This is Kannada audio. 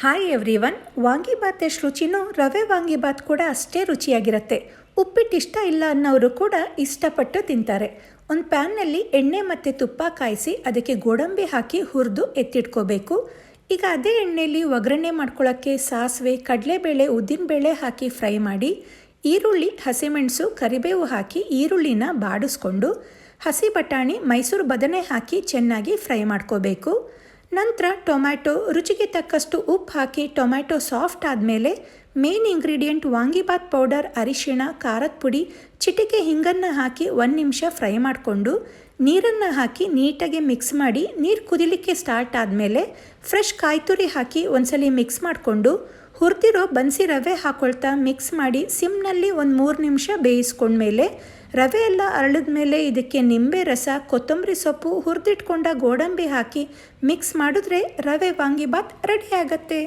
Hi everyone. ವಾಂಗಿಬಾತ್ ಎಷ್ಟು ರುಚಿನೋ ರವೆ ವಾಂಗಿಬಾತ್ ಕೂಡ ಅಷ್ಟೇ ರುಚಿಯಾಗಿರುತ್ತೆ. ಉಪ್ಪಿಟ್ಟು ಇಷ್ಟ ಇಲ್ಲ ಅನ್ನೋರು ಕೂಡ ಇಷ್ಟಪಟ್ಟು ತಿಂತಾರೆ. ಒಂದು ಪ್ಯಾನ್ನಲ್ಲಿ ಎಣ್ಣೆ ಮತ್ತು ತುಪ್ಪ ಕಾಯಿಸಿ ಅದಕ್ಕೆ ಗೋಡಂಬಿ ಹಾಕಿ ಹುರಿದು ಎತ್ತಿಟ್ಕೋಬೇಕು. ಈಗ ಅದೇ ಎಣ್ಣೆಯಲ್ಲಿ ಒಗ್ಗರಣೆ ಮಾಡ್ಕೊಳ್ಳೋಕ್ಕೆ ಸಾಸಿವೆ, ಕಡಲೆಬೇಳೆ, ಉದ್ದಿನಬೇಳೆ ಹಾಕಿ ಫ್ರೈ ಮಾಡಿ, ಈರುಳ್ಳಿ, ಹಸಿಮೆಣಸು, ಕರಿಬೇವು ಹಾಕಿ ಈರುಳ್ಳಿನ ಬಾಡಿಸ್ಕೊಂಡು, ಹಸಿ ಬಟಾಣಿ, ಮೈಸೂರು ಬದನೆ ಹಾಕಿ ಚೆನ್ನಾಗಿ ಫ್ರೈ ಮಾಡ್ಕೋಬೇಕು. ನಂತರ ಟೊಮ್ಯಾಟೊ, ರುಚಿಗೆ ತಕ್ಕಷ್ಟು ಉಪ್ಪು ಹಾಕಿ ಟೊಮ್ಯಾಟೊ ಸಾಫ್ಟ್ ಆದಮೇಲೆ ಮೇನ್ ಇಂಗ್ರೀಡಿಯೆಂಟ್ ವಾಂಗಿಬಾತ್ ಪೌಡರ್, ಅರಿಶಿಣ, ಖಾರದ ಪುಡಿ, ಚಿಟಿಕೆ ಹಿಂಗನ್ನು ಹಾಕಿ 1 ನಿಮಿಷ ಫ್ರೈ ಮಾಡಿಕೊಂಡು ನೀರನ್ನು ಹಾಕಿ ನೀಟಾಗಿ ಮಿಕ್ಸ್ ಮಾಡಿ, ನೀರು ಕುದಿಲಿಕ್ಕೆ ಸ್ಟಾರ್ಟ್ ಆದಮೇಲೆ ಫ್ರೆಶ್ ಕಾಯಿ ತುರಿ ಹಾಕಿ ಒಂದ್ಸಲಿ ಮಿಕ್ಸ್ ಮಾಡಿಕೊಂಡು ಹುರಿದಿರೋ ಬನ್ಸಿ ರವೆ ಹಾಕ್ಕೊಳ್ತಾ ಮಿಕ್ಸ್ ಮಾಡಿ ಸಿಮ್ನಲ್ಲಿ ಒಂದು 3 ನಿಮಿಷ ಬೇಯಿಸ್ಕೊಂಡ್ಮೇಲೆ ರವೆ ಎಲ್ಲ ಅರಳಿದ ಮೇಲೆ ಇದಕ್ಕೆ ನಿಂಬೆ ರಸ, ಕೊತ್ತಂಬರಿ ಸೊಪ್ಪು, ಹುರಿದಿಟ್ಕೊಂಡ ಗೋಡಂಬಿ ಹಾಕಿ ಮಿಕ್ಸ್ ಮಾಡಿದ್ರೆ ರವೆ ವಾಂಗಿಬಾತ್ ರೆಡಿ ಆಗುತ್ತೆ.